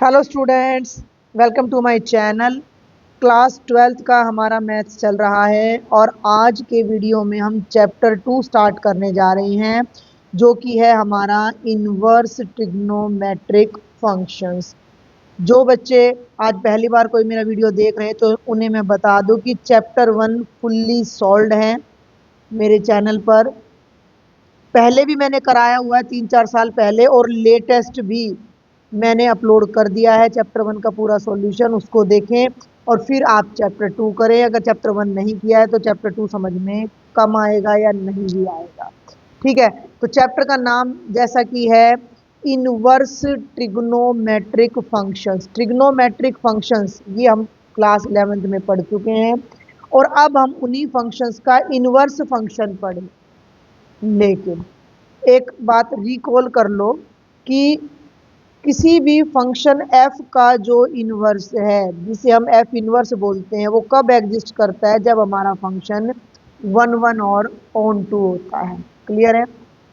Hello students, welcome to my channel. Class 12th का हमारा maths चल रहा है और आज के वीडियो में हम चैप्टर 2 स्टार्ट करने जा रहे हैं, जो कि है हमारा इनवर्स ट्रिग्नोमेट्रिक फंक्शंस। जो बच्चे आज पहली बार कोई मेरा वीडियो देख रहे हैं तो उन्हें मैं बता दूं कि चैप्टर 1 फुल्ली सॉल्व्ड है मेरे चैनल पर। पहले भी मैंने कराया हुआ है 3-4 साल पहले, और लेटेस्ट भी मैंने अपलोड कर दिया है चैप्टर 1 का पूरा सॉल्यूशन। उसको देखें और फिर आप चैप्टर 2 करें। अगर चैप्टर 1 नहीं किया है तो चैप्टर 2 समझ में कम आएगा या नहीं भी आएगा। ठीक है, तो चैप्टर का नाम जैसा कि है inverse trigonometric functions. Trigonometric functions ये हम क्लास 11th में पढ़ चुके हैं और अब हम उन्हीं फंक्शंस का इनवर्स फंक्शन पढ़ें। लेकिन एक बात रिकॉल कर लो कि किसी भी फंक्शन f का जो इनवर्स है, जिसे हम f इनवर्स बोलते हैं, वो कब एग्जिस्ट करता है? जब हमारा फंक्शन 1 1 और ऑन टू होता है। क्लियर है?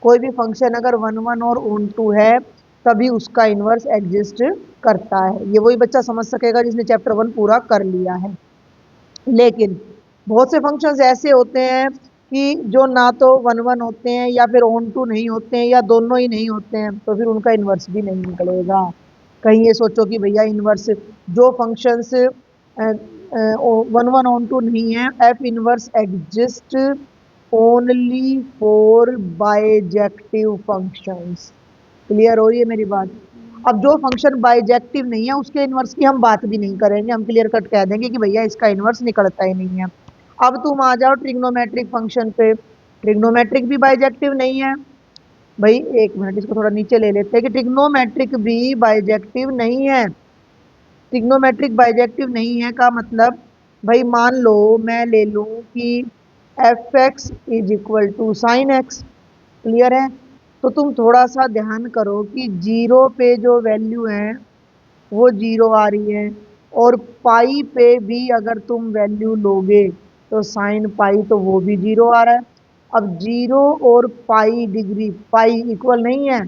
कोई भी फंक्शन अगर 1 1 और ऑन टू है तभी उसका इनवर्स एग्जिस्ट करता है। ये वही बच्चा समझ सकेगा जिसने चैप्टर 1 पूरा कर लिया है। लेकिन बहुत से फंक्शंस ऐसे होते हैं कि जो ना तो 1 1 होते हैं या फिर ऑन टू नहीं होते हैं या दोनों ही नहीं होते हैं, तो फिर उनका इन्वर्स भी नहीं निकलेगा। कहीं ये सोचो कि भैया इन्वर्स जो फंक्शंस 1 1 ऑन टू नहीं है, F inverse exist only for bijective functions. Clear हो रही है मेरी बात? अब जो फंक्शन बाइजेक्टिव नहीं है उसके इन्वर्स की हम बात भी नहीं करेंगे, हम क्लियर कट कह देंगे कि भैया इसका इन्वर्स निकलता ही नहीं है। अब तुम आ जाओ ट्रिग्नोमेट्रिक फंक्शन पे। ट्रिग्नोमेट्रिक भी बाइजेक्टिव नहीं है भाई। एक मिनट, इसको थोड़ा नीचे ले लेते हैं कि ट्रिग्नोमेट्रिक भी बाइजेक्टिव नहीं है। ट्रिग्नोमेट्रिक बाइजेक्टिव नहीं है का मतलब, भाई मान लो मैं ले लूं कि f x is equal to sine x. Clear है? तो तुम थोड़ा सा ध्यान करो कि जीरो पे जो वैल्यू है वो जीरो आ रही है, और पाई पे भी अगर तुम वैल्यू लोगे तो साइन पाई तो वो भी जीरो आ रहा है। अब जीरो और पाई डिग्री, पाई इक्वल नहीं है,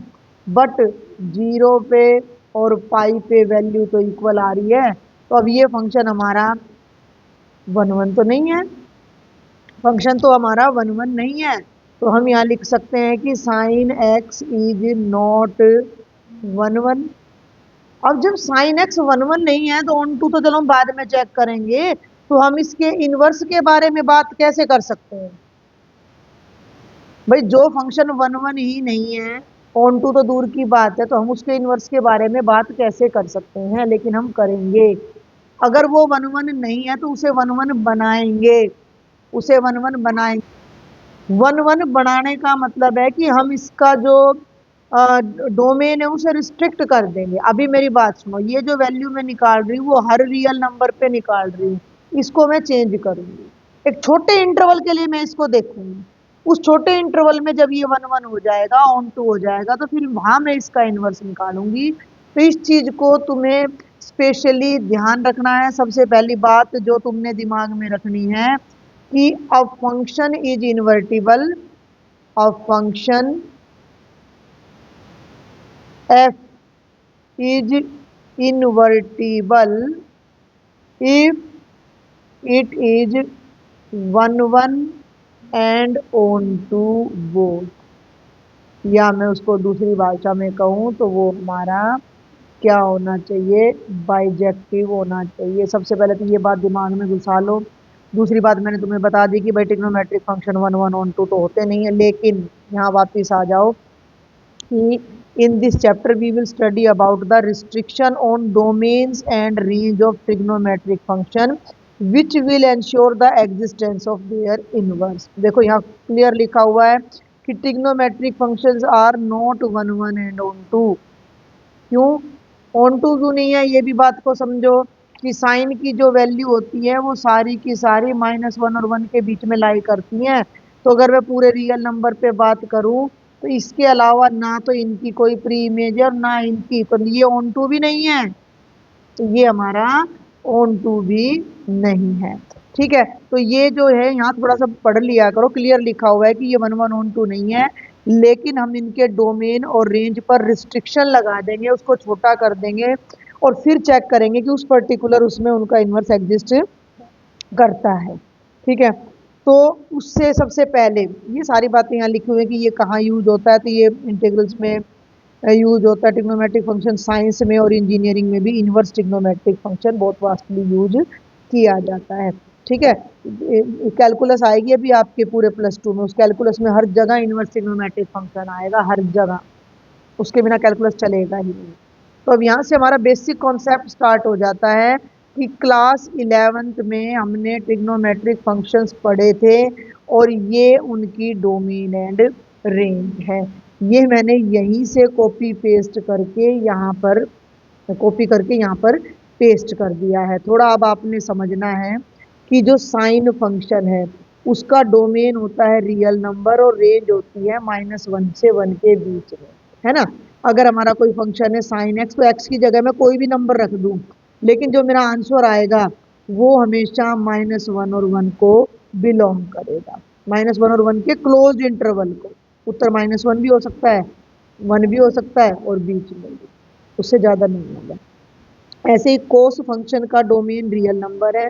बट जीरो पे और पाई पे वैल्यू तो इक्वल आ रही है। तो अब ये फंक्शन हमारा 1 1 तो नहीं है। फंक्शन तो हमारा 1 1 नहीं है। तो हम यहाँ लिख सकते हैं कि साइन एक्स इज नॉट 1 1। अब जब साइन एक्स 1 1 नहीं है तो ऑन टू तो चलो हम बाद में चेक करेंगे, तो हम इसके इनवर्स के बारे में बात कैसे कर सकते हैं? भाई जो फंक्शन 1 1 ही नहीं है, ऑन टू तो दूर की बात है, तो हम उसके इनवर्स के बारे में बात कैसे कर सकते हैं? लेकिन हम करेंगे। अगर वो 1 1 नहीं है तो उसे 1 1 बनाएंगे। उसे 1 1 बनाएंगे। 1 1 बनाने का मतलब है कि हम इसका जो डोमेन है उसे रिस्ट्रिक्ट कर देंगे। अभी मेरी बात सुनो, ये जो वैल्यू मैं निकाल रही हूँ वो हर रियल नंबर पे निकाल रही हूँ, इसको मैं चेंज करूंगी। एक छोटे इंटरवल के लिए मैं इसको देखूंगी। उस छोटे इंटरवल में जब ये 1 1 हो जाएगा, ऑन टू हो जाएगा, तो फिर वहां मैं इसका इनवर्स निकालूंगी। तो इस चीज को तुम्हें स्पेशली ध्यान रखना है। सबसे पहली बात जो तुमने दिमाग में रखनी है कि a function is invertible, a function f is invertible if it is 1 1 and on to both। या मैं उसको दूसरी भाषा में कहूँ तो वो हमारा क्या होना चाहिए? बाइजेक्टिव होना चाहिए। सबसे पहले तो ये बात दिमाग में घुसा लो। दूसरी बात मैंने तुम्हें बता दी कि भाई ट्रिग्नोमेट्रिक फंक्शन 1 1 ऑन टू तो होते नहीं है। लेकिन यहाँ वापिस आ जाओ कि in this chapter we will study about the restriction on domains and range of trigonometric function which will ensure the existence of their inverse। देखो यहाँ क्लियर लिखा हुआ है कि trigonometric functions are not 1 1 and on 2। क्यों on to क्यों नहीं है? ये भी बात को समझो कि साइन की जो वैल्यू होती है वो सारी की सारी -1 और 1 के बीच में लाई करती हैं। तो अगर मैं पूरे रियल नंबर पे बात करूं तो इसके अलावा ना तो इनकी कोई प्री इमेज है और ना इनकी, तो ये ऑन टू भी नहीं है, तो ये हमारा ऑन टू भी नहीं है। ठीक है, तो ये जो है यहाँ थोड़ा सा पढ़ लिया करो। क्लियर लिखा हुआ है कि ये 1 1 ऑन टू नहीं है, लेकिन हम इनके डोमेन और रेंज पर रिस्ट्रिक्शन लगा देंगे, उसको छोटा कर देंगे। और फिर चेक करेंगे कि उस पर्टिकुलर उसमें उनका इन्वर्स एग्जिस्ट करता है। ठीक है, तो उससे सबसे पहले ये सारी बातें यहाँ लिखी हुई है कि ये कहाँ यूज होता है, तो ये इंटीग्रल्स में यूज होता है, ट्रिग्नोमेट्रिक फंक्शन साइंस में और इंजीनियरिंग में भी इन्वर्स ट्रिग्नोमेट्रिक फंक्शन बहुत वास्टली यूज किया जाता है। ठीक है, कैलकुलस आएगी अभी आपके पूरे +2 में, उस कैलकुलस में हर जगह इन्वर्स ट्रिग्नोमेट्रिक फंक्शन आएगा, हर जगह, उसके बिना कैलकुलस चलेगा ही नहीं। तो अब यहाँ से हमारा बेसिक कॉन्सेप्ट स्टार्ट हो जाता है कि क्लास 11th में हमने ट्रिग्नोमेट्रिक फंक्शंस पढ़े थे और ये उनकी डोमेन एंड रेंज है। ये मैंने यहीं से कॉपी पेस्ट करके यहाँ पर पेस्ट कर दिया है। थोड़ा अब आपने समझना है कि जो साइन फंक्शन है उसका डोमेन होता है रियल नंबर और रेंज होती है -1 से 1 के बीच में, है ना। अगर हमारा कोई फंक्शन है साइन एक्स, तो एक्स की जगह मैं कोई भी नंबर रख दूं, लेकिन जो मेरा आंसर आएगा वो हमेशा -1 और 1 को बिलोंग करेगा, -1 और 1 के क्लोज इंटरवल को। उत्तर -1 भी हो सकता है, 1 भी हो सकता है और बीच में भी, उससे ज़्यादा नहीं होगा। ऐसे ही कोस फंक्शन का डोमेन रियल नंबर है,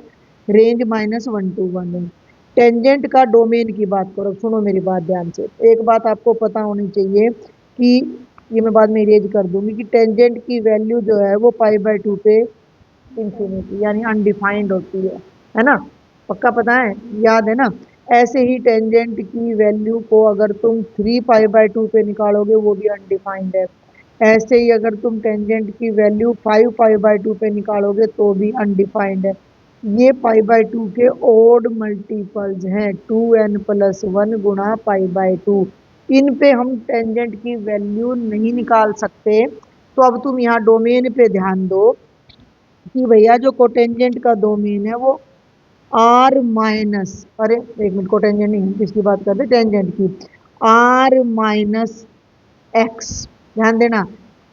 रेंज -1 to 1 है। टेंजेंट का डोमेन की बात करो, सुनो मेरी बात ध्यान से, एक बात आपको पता होनी चाहिए कि ये मैं बाद में इरेज कर दूंगी कि टेंजेंट की वैल्यू जो है वो π/2 पे इंफिनिटी यानी अनडिफाइंड होती है ना। पक्का पता है, याद है ना। ऐसे ही टेंजेंट की वैल्यू को अगर तुम 3π/2 पे निकालोगे वो भी अनडिफाइंड है। ऐसे ही अगर तुम टेंजेंट की वैल्यू 5π/2 पे निकालोगे तो भी अनडिफाइंड है। ये π/2 के ओड मल्टीपल्स हैं, 2n+1 गुणा π/2। इन पे हम टेंजेंट की वैल्यू नहीं निकाल सकते। तो अब तुम यहाँ डोमेन पे ध्यान दो कि भैया जो कोटेंजेंट का डोमेन है वो आर माइनस, अरे एक मिनट, कोटेंजेंट नहीं, किसकी बात करते, टेंजेंट की, r-x। ध्यान देना,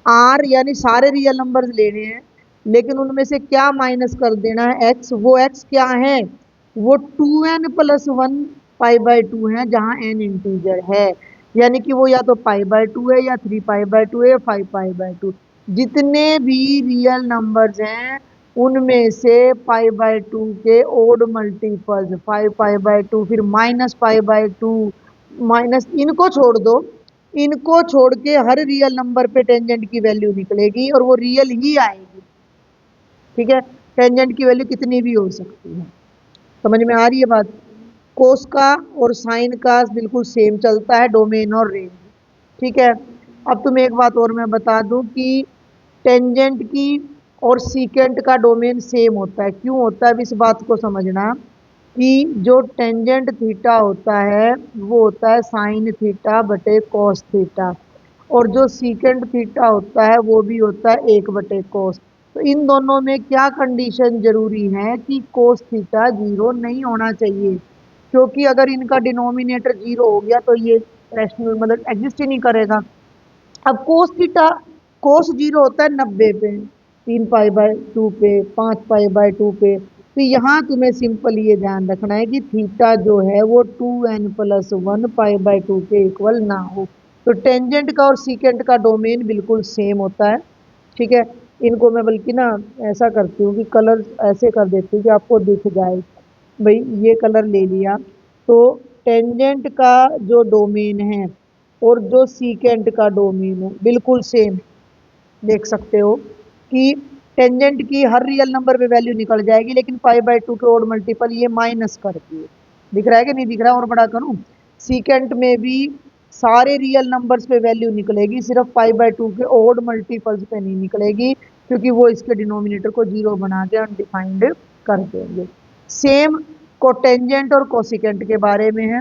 आर यानी सारे रियल नंबर्स लेने हैं, लेकिन उनमें से क्या माइनस कर देना है, x। वो x क्या है, वो 2n+1 π/2 है, जहां n इंटीजर है, यानी कि वो या तो π/2 है या 3π/2 है या 5π/2। जितने भी रियल नंबर्स हैं उनमें से π/2 के ओड मल्टीपल्स 5π/2, फिर -π/2, माइनस, इनको छोड़ दो, इनको छोड़ के हर रियल नंबर पे टेंजेंट की वैल्यू निकलेगी और वो रियल ही आएगी। ठीक है, टेंजेंट की वैल्यू कितनी भी हो सकती है। समझ में आ रही है बात। कोस का और साइन का बिल्कुल सेम चलता है, डोमेन और रेंज। ठीक है, अब तुम्हें एक बात और मैं बता दूं कि टेंजेंट की और सीकेंट का डोमेन सेम होता है। क्यों होता है, अब इस बात को समझना कि जो टेंजेंट थीटा होता है वो होता है साइन थीटा बटे कॉस थीटा, और जो सीकेंट थीटा होता है वो भी होता है 1/cos। तो इन दोनों में क्या कंडीशन जरूरी है कि कोस थीटा 0 नहीं होना चाहिए, क्योंकि अगर इनका डिनोमिनेटर 0 हो गया तो ये रैशनल मतलब एग्जिस्ट ही नहीं करेगा। अब कोस थीटा, कोस 0 होता है 90 पे, 3π/2 पे, 5π/2 पे। तो यहाँ तुम्हें सिंपल ये ध्यान रखना है कि थीटा जो है वो 2n+1 π/2 के इक्वल ना हो। तो टेंजेंट का और सीकेंट का डोमेन बिल्कुल सेम होता है। ठीक है, इनको मैं बल्कि ना ऐसा करती हूँ कि कलर ऐसे कर देती हूँ कि आपको दिख जाए। भाई ये कलर ले लिया, तो टेंजेंट का जो डोमेन है और जो सीकेंट का डोमेन है बिल्कुल सेम। देख सकते हो कि टेंजेंट की हर रियल नंबर पे वैल्यू निकल जाएगी, लेकिन π/2 के ओड मल्टीपल ये माइनस करती है। दिख रहा है कि नहीं दिख रहा है, और बड़ा करूं, सीकेंट में भी सारे रियल नंबर्स पे वैल्यू निकलेगी, सिर्फ π/2 के ओड मल्टीपल्स पे नहीं निकलेगी, क्योंकि वो इसके डिनोमिनेटर को 0 बना के अनडिफाइंड कर देंगे। सेम कोटेंजेंट और कोसिकेंट के बारे में है,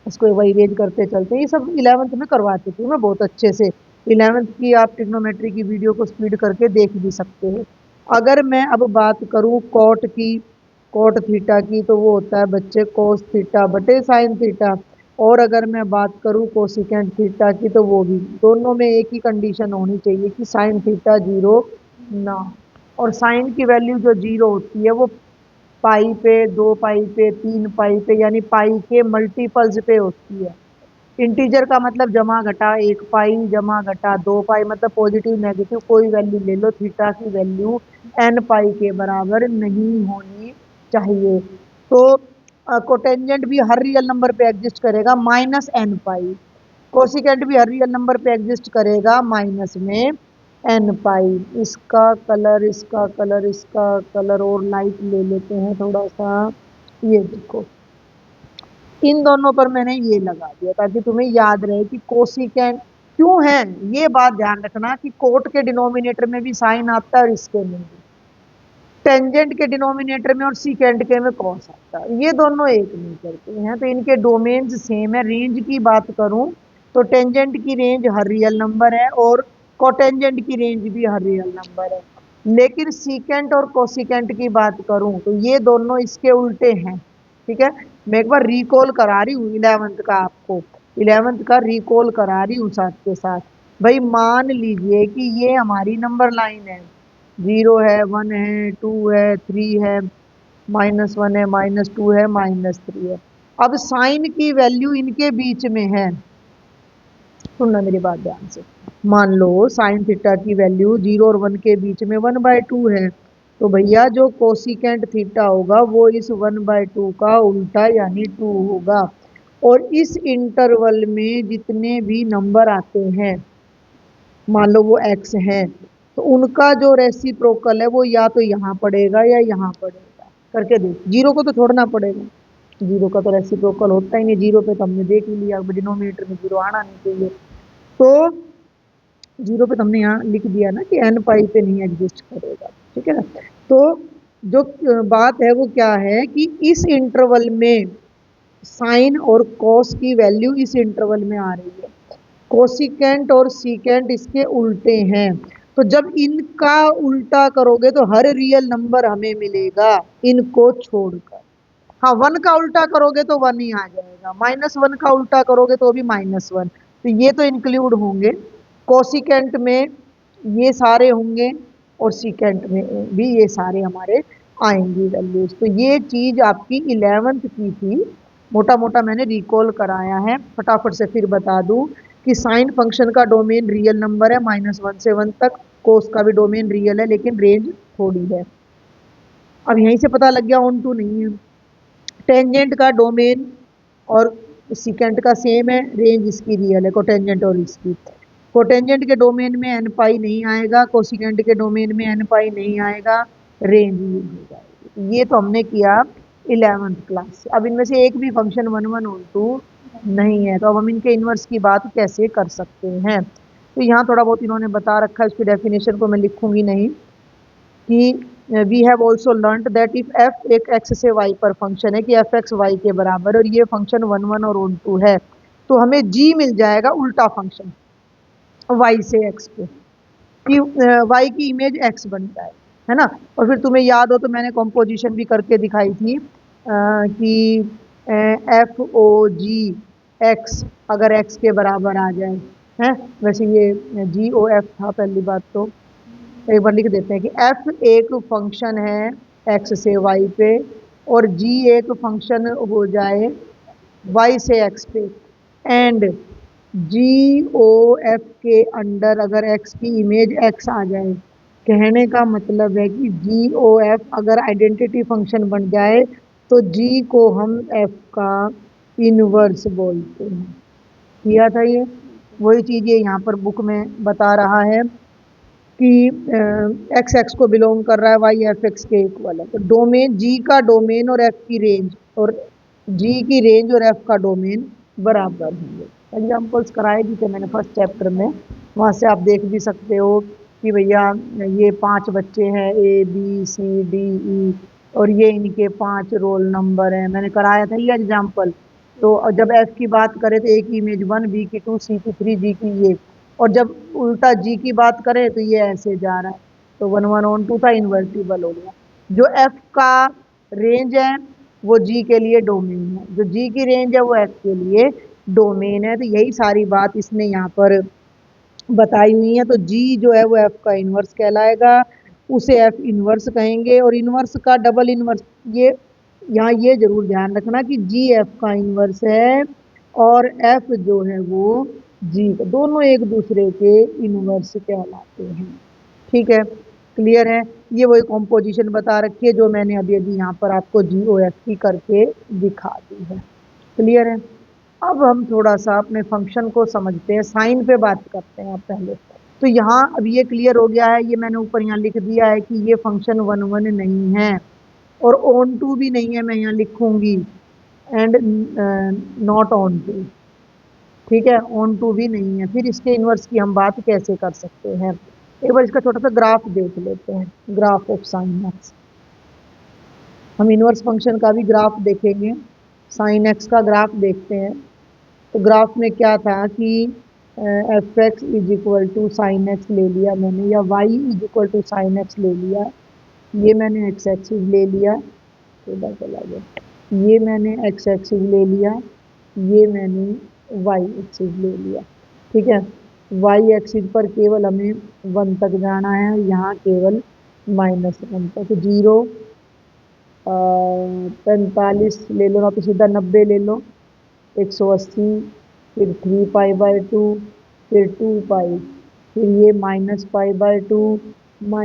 इसको वही रेंज करते चलते हैं। ये सब 11th में करवा चुकी हूँ मैं बहुत अच्छे से। 11th की आप ट्रिग्नोमेट्री की वीडियो को स्पीड करके देख भी सकते हो। अगर मैं अब बात करूँ कॉट की, कॉट थीटा की, तो वो होता है बच्चे कोस थीटा बटे साइन थीटा। और अगर मैं बात करूँ कोसिकेंट थीटा की, तो वो भी, दोनों में एक ही कंडीशन होनी चाहिए कि साइन थीटा 0 ना। और साइन की वैल्यू जो 0 होती है वो पाई पे, 2 पाई पे, 3 पाई पे, यानी पाई के मल्टीपल्स पे होती है। इंटीजर का मतलब जमा घटा 1 पाई जमा घटा 2 पाई, मतलब पॉजिटिव नेगेटिव कोई वैल्यू ले लो, थीटा की वैल्यू एन पाई के बराबर नहीं होनी चाहिए। तो कोटेंजेंट भी हर रियल नंबर पे एग्जिस्ट करेगा माइनस एन पाई, कोसिकेंट भी हर रियल नंबर पे एग्जिस्ट करेगा माइनस में एन पाई। इसका कलर और लाइट ले लेते हैं थोड़ा सा। ये देखो, इन दोनों पर मैंने ये लगा दिया ताकि तुम्हें याद रहे कि कोसिकेंट क्यों है। ये बात ध्यान रखना कि कोट के डिनोमिनेटर में भी साइन आता है और इसके में भी, टेंजेंट के डिनोमिनेटर में और सीकेंट के में कॉस आता है, ये दोनों एक नहीं करते हैं, तो इनके डोमेन्स सेम है। रेंज की बात करूं तो टेंजेंट की रेंज हर रियल नंबर है और कोटेंजेंट की रेंज भी हर रियल नंबर है। लेकिन सीकेंट और कोसिकेंट की बात करूं तो ये दोनों इसके उल्टे हैं। ठीक है, मैं एक बार रिकॉल करा रही हूँ 11th का, आपको 11th का रिकॉल करा रही हूँ साथ के साथ। भाई मान लीजिए कि ये हमारी नंबर लाइन है, 0 है, 1 है, 2 है, 3 है, -1 है, -2 है, -3 है। अब साइन की वैल्यू इनके बीच में है, सुनना मेरी बात ध्यान से। मान लो साइन थीटा की वैल्यू 0 और 1 के बीच में 1/2 है, तो भैया जो कोसिकेंट थीटा होगा वो इस 1/2 का उल्टा यानी 2 होगा। और इस इंटरवल में जितने भी नंबर आते हैं, मान लो वो x है, तो उनका जो रेसिप्रोकल है वो या तो यहाँ पड़ेगा या यहाँ पड़ेगा। करके देख, 0 को तो छोड़ना पड़ेगा, 0 का तो रेसिप्रोकल होता ही नहीं, 0 पे तो हमने देख ही लिया, डिनोमिनेटर में 0 आना नहीं चाहिए। तो 0 पे तो हमने यहाँ लिख दिया ना कि एन पाई पे नहीं एग्जिस्ट करेगा। ठीक है ना, तो जो बात है वो क्या है कि इस इंटरवल में साइन और कॉस की वैल्यू इस इंटरवल में आ रही है, कोसिकेंट और सीकेंट इसके उल्टे हैं। तो जब इनका उल्टा करोगे तो हर रियल नंबर हमें मिलेगा इनको छोड़कर। हाँ, 1 का उल्टा करोगे तो 1 ही आ जाएगा, -1 का उल्टा करोगे तो भी -1, तो ये तो इंक्लूड होंगे। कोसिकेंट में ये सारे होंगे और सीकेंट में भी ये सारे हमारे आएंगी वैल्यूज। तो ये चीज आपकी 11th की थी, मोटा मोटा मैंने रिकॉल कराया है। फटाफट से फिर बता दूं कि साइन फंक्शन का डोमेन रियल नंबर है -1 से 1 तक, कोस का भी डोमेन रियल है लेकिन रेंज थोड़ी है। अब यहीं से पता लग गया ऑन टू नहीं है। टेंजेंट का डोमेन और सीकेंट का सेम है, रेंज इसकी रियल है, कोटेंजेंट और इसकी। कोटेंजेंट के डोमेन में एन पाई नहीं आएगा, कोसिकेंट के डोमेन में एन पाई नहीं आएगा, रेंज यूज हो जाएगी। ये तो हमने किया 11th क्लास से। अब इनमें से एक भी फंक्शन 1 1 नहीं है, तो अब हम इनके इनवर्स की बात कैसे कर सकते हैं। तो यहाँ थोड़ा बहुत इन्होंने बता रखा है, उसकी डेफिनेशन को मैं लिखूंगी नहीं कि we have also learn that if f एक एक्स से वाई पर फंक्शन है कि एफ एक्स वाई के बराबर और ये फंक्शन 1 1 और 2 है, तो हमें जी मिल जाएगा उल्टा फंक्शन वाई से एक्स पे, कि वाई की इमेज एक्स बन जाए, है ना। और फिर तुम्हें याद हो तो मैंने कॉम्पोजिशन भी करके दिखाई थी कि एफ ओ जी एक्स अगर एक्स के बराबर आ जाए, है। वैसे ये जी ओ एफ था पहली बात, तो एक बार लिख देते हैं कि f एक फंक्शन है x से y पे और g एक फंक्शन हो जाए y से x पे, एंड जी ओ एफ के अंडर अगर x की इमेज x आ जाए। कहने का मतलब है कि जी ओ एफ अगर आइडेंटिटी फंक्शन बन जाए तो g को हम f का इनवर्स बोलते हैं। किया था ये, वही चीज़ ये यहाँ पर बुक में बता रहा है कि एक्स एक्स को बिलोंग कर रहा है, वाई एफ एक्स के इक्वल है। तो डोमेन जी का डोमेन और एफ की रेंज और जी की रेंज और एफ का डोमेन बराबर होंगे। एग्जाम्पल्स कराए भी थे मैंने फर्स्ट चैप्टर में, वहाँ से आप देख भी सकते हो कि भैया ये 5 बच्चे हैं A B C D E और ये इनके 5 रोल नंबर हैं, मैंने कराया था ये एग्जाम्पल। तो जब एफ की बात करें तो ए की इमेज 1, बी की 2, सी की 3, जी की ये, और जब उल्टा जी की बात करें तो ये ऐसे जा रहा है, तो 1 1 ऑन 2 था, इन्वर्टिबल हो गया। जो एफ का रेंज है वो जी के लिए डोमेन है, जो जी की रेंज है वो एफ के लिए डोमेन है। तो यही सारी बात इसने यहाँ पर बताई हुई है। तो जी जो है वो एफ का इन्वर्स कहलाएगा, उसे एफ इन्वर्स कहेंगे। और इन्वर्स का डबल इन्वर्स, ये यहाँ ये जरूर ध्यान रखना कि जी एफ का इन्वर्स है और एफ जो है वो जी, दोनों एक दूसरे के इनवर्स कहलाते हैं। ठीक है, क्लियर है। ये वही कॉम्पोजिशन बता रखी है जो मैंने अभी अभी यहाँ पर आपको GOFT करके दिखा दी है। क्लियर है। अब हम थोड़ा सा अपने फंक्शन को समझते हैं, साइन पे बात करते हैं आप पहले। तो यहाँ अब ये क्लियर हो गया है, ये मैंने ऊपर यहाँ लिख दिया है कि ये फंक्शन 1 1 नहीं है और ऑन टू भी नहीं है, मैं यहाँ लिखूंगी एंड नॉट ऑन टू। ठीक है, ऑन टू भी नहीं है। फिर इसके इनवर्स की हम बात कैसे कर सकते हैं, एक बार इसका छोटा सा ग्राफ देख लेते हैं, ग्राफ ऑफ साइन एक्स। हम इनवर्स फंक्शन का भी ग्राफ देखेंगे, साइन एक्स का ग्राफ देखते हैं। तो ग्राफ में क्या था कि f x is equal to sine x ले लिया मैंने, या y is equal to sine x ले लिया, ये मैंने एक्स एक्सिस ले लिया, सीधा चला गया, ये मैंने एक्स एक्सिस ले लिया, ये मैंने वाई एक्सिस ले लिया। ठीक है, वाई एक्सिस पर केवल हमें 1 तक जाना है, यहाँ केवल -1 तक, 0 45 ले लो ना, तो सीधा 90 ले लो, 180, फिर 3π/2, फिर 2π, फिर ये -π/2, -π,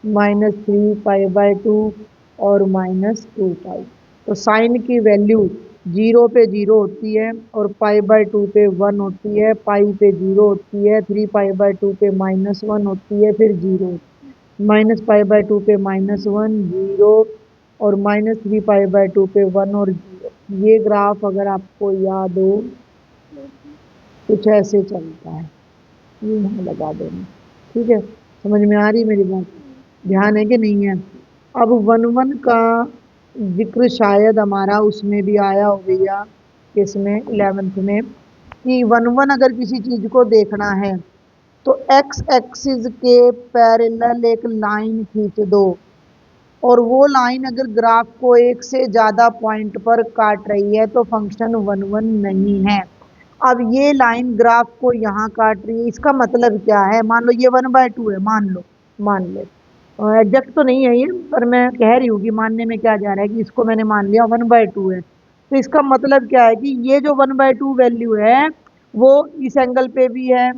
-3π/2 और -2π। तो साइन की वैल्यू 0 पे 0 होती है और π/2 पे 1 होती है, पाई पे 0 होती है, 3π/2 पे -1 होती है, फिर 0, -π/2 पे -1 0 और -3π/2 पे 1 और 0। ये ग्राफ अगर आपको याद हो कुछ ऐसे चलता है, ये यहाँ लगा देना। ठीक है, समझ में आ रही मेरी बात, ध्यान है कि नहीं है। अब 1 1 का जिक्र शायद हमारा उसमें भी आया हो गया, इसमें 11th में, कि 1 1 अगर किसी चीज को देखना है तो एक्स एक्सिस के पैरेलल एक लाइन खींच दो, और वो लाइन अगर ग्राफ को एक से ज्यादा पॉइंट पर काट रही है तो फंक्शन 1 1 नहीं है। अब ये लाइन ग्राफ को यहाँ काट रही है, इसका मतलब क्या है, मान लो ये 1/2 है, मान लो एग्जैक्ट तो नहीं है ये, पर मैं कह रही हूँ कि मानने में क्या जा रहा है कि इसको मैंने मान लिया 1/2 है। तो इसका मतलब क्या है कि ये जो 1/2 वैल्यू है वो इस एंगल पे भी है,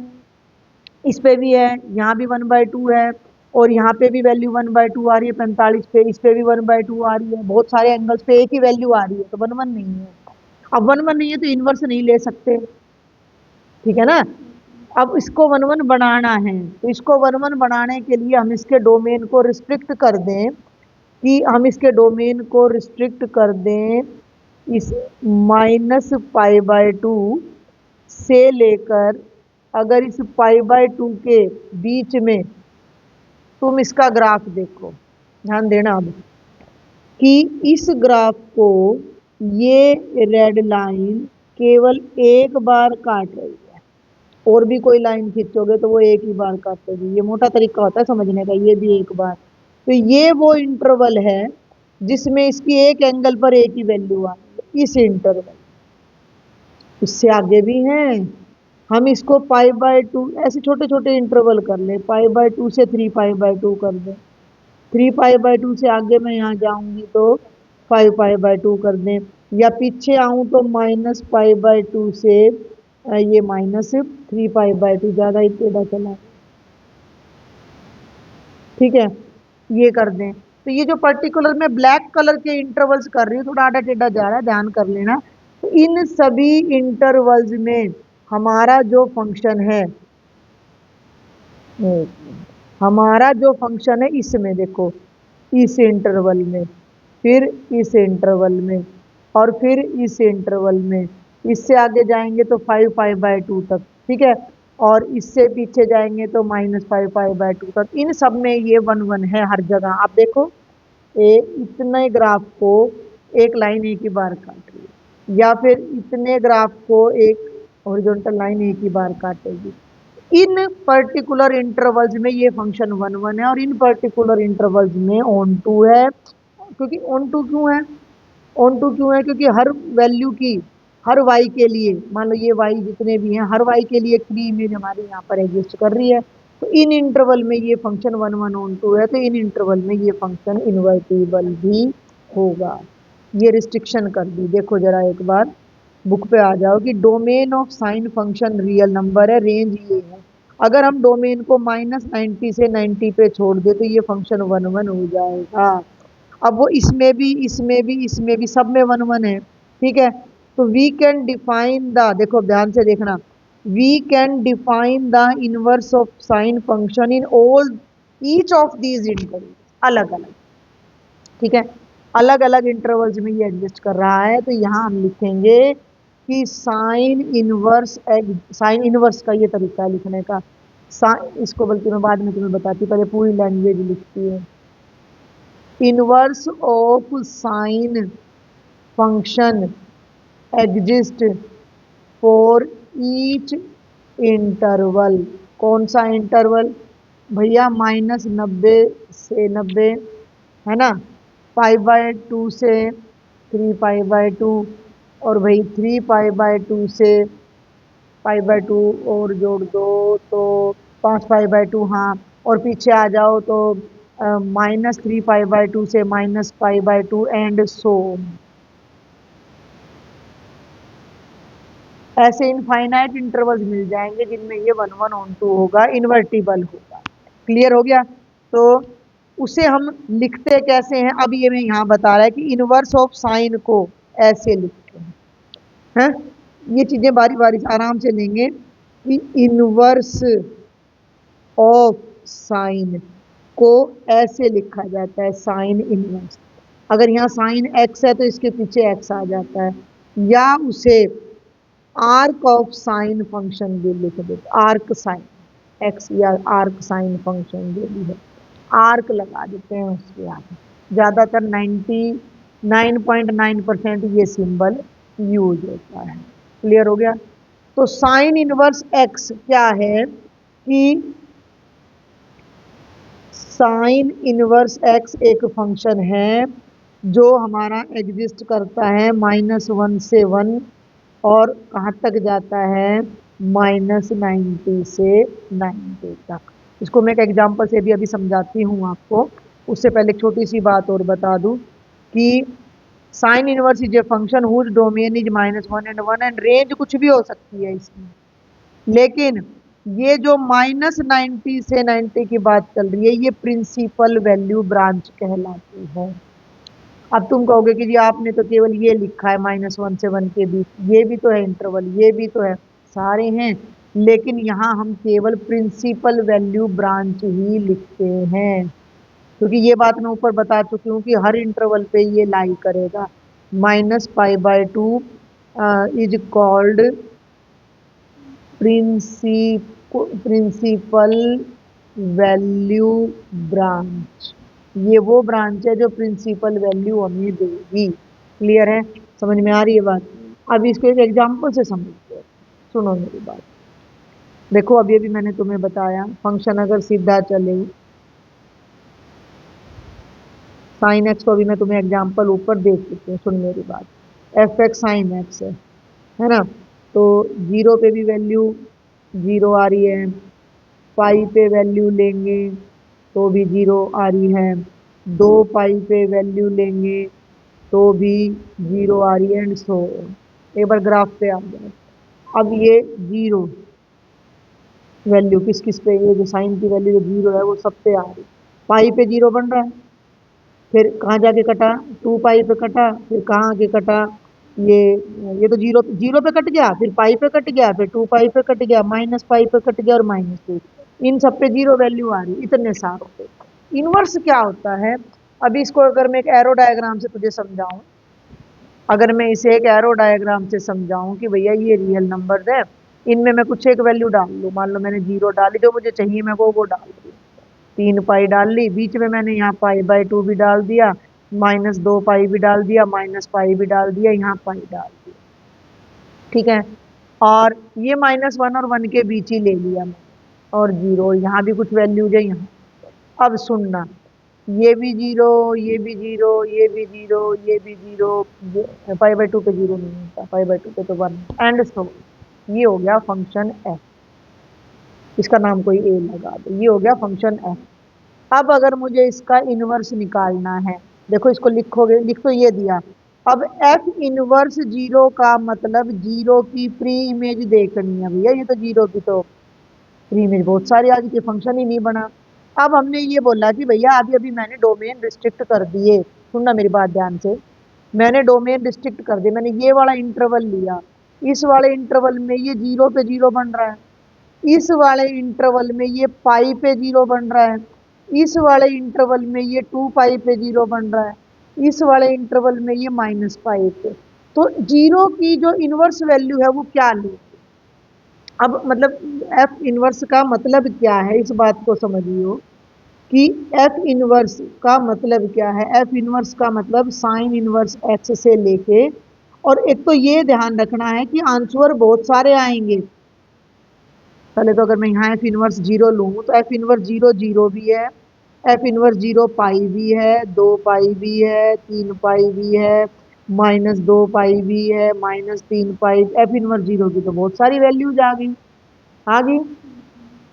इस पे भी है, यहाँ भी 1/2 है, और यहाँ पे भी वैल्यू 1/2 आ रही है 45 पे, इस पे भी 1/2 आ रही है, बहुत सारे एंगल्स पे एक ही वैल्यू आ रही है, तो 1 1 नहीं है। अब 1 1 नहीं है तो इनवर्स नहीं ले सकते, ठीक है ना। अब इसको 1 1 बनाना है, तो इसको 1 1 बनाने के लिए हम इसके डोमेन को रिस्ट्रिक्ट कर दें, कि हम इसके डोमेन को रिस्ट्रिक्ट कर दें इस -π/2 से लेकर, अगर इस π/2 के बीच में तुम इसका ग्राफ देखो, ध्यान देना अब, कि इस ग्राफ को ये रेड लाइन केवल एक बार काट रही है, और भी कोई लाइन खींचोगे तो वो एक ही बार काटेगी, ये मोटा तरीका होता है समझने का, ये भी एक बार। तो ये वो इंटरवल है जिसमें इसकी एक एंगल पर एक ही वैल्यू आ रही है, इस इंटरवल। इससे आगे भी हैं, हम इसको π/2 ऐसे छोटे छोटे इंटरवल कर ले, π/2 से 3π/2 कर दें, 3π/2 से आगे मैं यहाँ जाऊंगी तो 5π/2 कर दें, या पीछे आऊं तो -π/2 से ये -3π/2, ज़्यादा ही टेढ़ा चला, ठीक है, ये कर दें। तो ये जो पर्टिकुलर मैं ब्लैक कलर के इंटरवल्स कर रही हूँ, थोड़ा आधा टेढ़ा जा रहा है, ध्यान कर लेना। तो इन सभी इंटरवल्स में हमारा जो फंक्शन है, हमारा जो फंक्शन है इसमें देखो, इस इंटरवल में, फिर इस इंटरवल में, और फिर इस इंटरवल में, इससे आगे जाएंगे तो 5π/2 तक, ठीक है, और इससे पीछे जाएंगे तो -5π/2 तक। इन सब में ये 1 1 है हर जगह। आप देखो इतने ग्राफ को एक लाइन एक ही बार काट रही है, या फिर इतने ग्राफ को एक हॉरिजॉन्टल लाइन एक ही बार काटेगी। इन पर्टिकुलर इंटरवल्स में ये फंक्शन 1 1 है, और इन पर्टिकुलर इंटरवल्स में ऑन टू है। क्योंकि ऑन टू क्यों है, ऑन टू क्यों है, क्योंकि हर वैल्यू की, हर वाई के लिए, मान लो ये वाई जितने भी हैं, हर वाई के लिए एक फ्री इमेज हमारे यहाँ पर एग्जिस्ट कर रही है। तो इन इंटरवल में ये फंक्शन 1 1 ऑन टू है, तो इन इंटरवल में ये फंक्शन इन्वर्टिबल भी होगा। ये रिस्ट्रिक्शन कर दी, देखो जरा एक बार, बुक पे आ जाओ कि domain of sine function real number है, रेंज ये है। अगर हम डोमेन को -90 से 90 पे छोड़ दे तो ये फंक्शन 1 1 हो जाएगा। अब वो इसमें भी सब में 1 1 है, ठीक है। तो वी कैन डिफाइन द, देखो ध्यान से देखना, we can define the inverse of sine function in all each of these interval, अलग अलग, ठीक है। अलग अलग इंटरवल्स में ये एग्जिस्ट कर रहा है। तो यहाँ हम लिखेंगे कि साइन इनवर्स का ये तरीका है लिखने का। इसको बल्कि मैं बाद में तुम्हें बताती, पहले पूरी लैंग्वेज लिखती है। Inverse of sine function exist for each interval. कौन सा इंटरवल भैया? -90 से 90, है ना, π/2 से 3π/2, और भाई 3π/2 से π/2 और जोड़ दो तो 5π/2, हाँ। और पीछे आ जाओ तो -3π/2 से -π/2 एंड सो। ऐसे इनफाइनाइट इंटरवल्स मिल जाएंगे जिनमें ये 1 1 होगा, इन्वर्टिबल होगा। क्लियर हो गया? तो उसे हम लिखते कैसे हैं, अब ये मैं यहाँ बता रहा है कि इनवर्स ऑफ साइन को ऐसे लिखते हैं। ये चीजें बारी बारी से आराम से लेंगे कि इनवर्स ऑफ साइन को ऐसे लिखा जाता है, साइन इनवर्स। अगर यहाँ साइन एक्स है तो इसके पीछे एक्स आ जाता है, या उसे आर्क ऑफ साइन फंक्शन भी लिख देते, आर्क साइन एक्स या आर्क साइन फंक्शन जो भी है, आर्क लगा देते हैं उसके आगे। ज़्यादातर 99.9% ये सिंबल यूज होता है। क्लियर हो गया? तो साइन इनवर्स एक्स क्या है कि साइन इनवर्स एक्स एक फंक्शन है जो हमारा एग्जिस्ट करता है -1 से 1, और कहाँ तक जाता है? -90 से 90 तक। इसको मैं एक एग्जांपल से भी अभी समझाती हूँ आपको। उससे पहले एक छोटी सी बात और बता दूं कि sine inverse is a function whose domain is -1 and 1, and range कुछ भी हो सकती है इसमें। लेकिन ये जो -90 से 90 की बात चल रही है, ये प्रिंसिपल वैल्यू ब्रांच कहलाती है। अब तुम कहोगे कि जी आपने तो केवल ये लिखा है -1 से 1 के बीच, ये भी तो है इंटरवल, ये भी तो है, सारे हैं, लेकिन यहाँ हम केवल प्रिंसिपल वैल्यू ब्रांच ही लिखते हैं, क्योंकि ये बात मैं ऊपर बता चुकी हूँ कि हर इंटरवल पे ये लाई करेगा। -π/2 is called principal value branch. ये वो ब्रांच है जो प्रिंसिपल वैल्यू हमें देगी। क्लियर है? समझ में आ रही है बात? अब इसको एक एग्जांपल से समझते हैं। सुनो मेरी बात। देखो अभी अभी मैंने तुम्हें बताया, फंक्शन अगर सीधा चले, साइन एक्स को अभी मैं तुम्हें एग्जांपल ऊपर दे चुकी हूँ। सुन मेरी बात, f(x) साइन एक्स है ना, तो 0 पे भी वैल्यू 0 आ रही है, पाई पे वैल्यू लेंगे तो भी 0 आ रही है, 2 पाई पे वैल्यू लेंगे तो भी 0 आ रही है, एंड सो। एक बार ग्राफ पे आ जाए। अब ये 0 वैल्यू किस किस पे, ये जो साइन की वैल्यू जो 0 है वो सब पे आ रही। पाई पे 0 बन रहा है, फिर कहाँ जाके कटा? 2 पाई पे कटा, फिर कहाँ आके कटा? ये ये तो 0 0 पे कट गया, फिर पाई पे कट गया, फिर 2 पाई पे कट गया, -पाई पे कट गया, और -2। इन सब पे 0 वैल्यू आ रही, इतने सारों पे। इनवर्स क्या होता है? अभी इसको अगर मैं एक एरो डायग्राम से तुझे समझाऊं, अगर मैं इसे एक एरो डायग्राम से समझाऊं कि भैया ये रियल नंबर है, इनमें मैं कुछ एक वैल्यू डाल लूँ, मान लो मैंने 0 डाली, जो मुझे चाहिए मैं वो डाल दूँ। 3 पाई डाल ली, बीच में मैंने यहाँ π/2 भी डाल दिया, -2 पाई भी डाल दिया, -पाई भी डाल दिया, यहाँ पाई डाल दिया, ठीक है। और ये -1 और 1 के बीच ही ले लिया मैं, और 0, यहाँ भी कुछ वैल्यूज है यहाँ। अब सुनना, ये भी 0, ये भी 0, ये भी 0, ये भी 0, π/2 पे 0 नहीं होता, π/2 पे तो 1, एंड सो। ये हो गया फंक्शन f, इसका नाम कोई a लगा दो, ये हो गया फंक्शन f। अब अगर मुझे इसका इनवर्स निकालना है, देखो इसको लिखोगे, लिख तो ये दिया अब एफ इनवर्स जीरो का मतलब जीरो की प्री इमेज देखनी है भैया, ये तो जीरो की तो प्री इमेज बहुत सारी आज के फंक्शन ही नहीं बना। अब हमने ये बोला कि भैया अभी अभी मैंने डोमेन रिस्ट्रिक्ट कर दिए, सुनना मेरी बात ध्यान से। मैंने डोमेन रिस्ट्रिक्ट कर दिया, मैंने ये वाला इंटरवल लिया, इस वाले इंटरवल में ये जीरो पे जीरो बन रहा है, इस वाले इंटरवल में ये पाई पे जीरो बन रहा है, इस वाले इंटरवल में ये 2 पाई पे जीरो बन रहा है, इस वाले इंटरवल में ये -पाई पे। तो जीरो की जो इनवर्स वैल्यू है वो क्या ली। अब मतलब एफ इनवर्स का मतलब क्या है, इस बात को समझियो कि एफ इनवर्स का मतलब क्या है। एफ इनवर्स का मतलब साइन इनवर्स एक्स से लेके, और एक तो ये ध्यान रखना है कि आंसर बहुत सारे आएंगे। पहले तो अगर मैं यहाँ एफ इनवर्स जीरो लूँ तो एफ इनवर्स जीरो जीरो भी है, एफ इनवर्स जीरो पाई भी है, 2 पाई भी है, 3 पाई भी है, -2 पाई भी है, -3 पाई। एफ इनवर्स जीरो की तो बहुत सारी वैल्यूज आ गई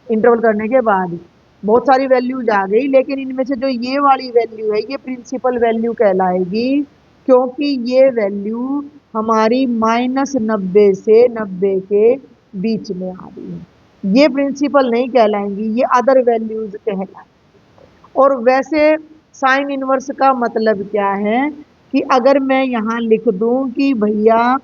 इंटरवल करने के बाद बहुत सारी वैल्यूज आ गई, लेकिन इनमें से जो ये वाली वैल्यू है ये प्रिंसिपल वैल्यू कहलाएगी, क्योंकि ये वैल्यू हमारी -90 से 90 के बीच में आ रही है। ये प्रिंसिपल नहीं कहलाएंगी, ये अदर वैल्यूज कहलाएंगी। और वैसे साइन इनवर्स का मतलब क्या है कि अगर मैं यहाँ लिख दूं कि भैया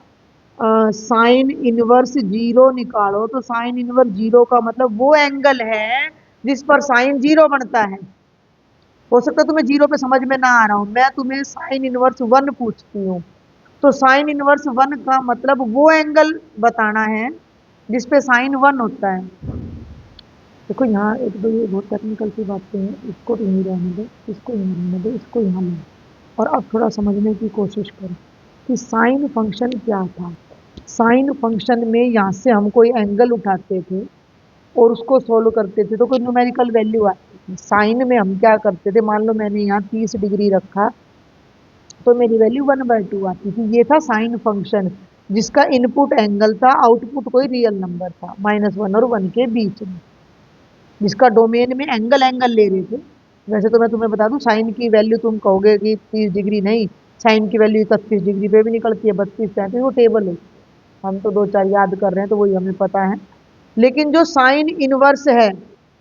साइन इनवर्स जीरो निकालो, तो साइन इनवर्स जीरो का मतलब वो एंगल है जिस पर साइन जीरो बनता है। हो सकता है तुम्हें जीरो पे समझ में ना आ रहा हूं, मैं तुम्हें साइन इनवर्स वन पूछती हूँ, तो साइन इनवर्स वन का मतलब वो एंगल बताना है जिस पे साइन वन होता है। देखो यहाँ एक दो ये बहुत टेक्निकल सी बातें हैं, इसको तो यहीं रहने दो, इसको यहीं रहने दो, इसको यहाँ लो। और अब थोड़ा समझने की कोशिश करो कि साइन फंक्शन क्या था। साइन फंक्शन में यहाँ से हम कोई एंगल उठाते थे और उसको सोल्व करते थे तो कोई न्यूमेरिकल वैल्यू आती थी। साइन में हम क्या करते थे, मान लो मैंने यहाँ 30 डिग्री रखा तो मेरी वैल्यू 1/2 आती थी। ये था साइन फंक्शन जिसका इनपुट एंगल था, आउटपुट कोई रियल नंबर था -1 और 1 के बीच में, जिसका डोमेन में एंगल एंगल ले रहे थे। वैसे तो मैं तुम्हें बता दूं साइन की वैल्यू तुम कहोगे कि 30 डिग्री नहीं, साइन की वैल्यू 31 डिग्री पे भी निकलती है, 32 33, वो टेबल है, हम तो दो चार याद कर रहे हैं तो वही हमें पता है। लेकिन जो साइन इनवर्स है,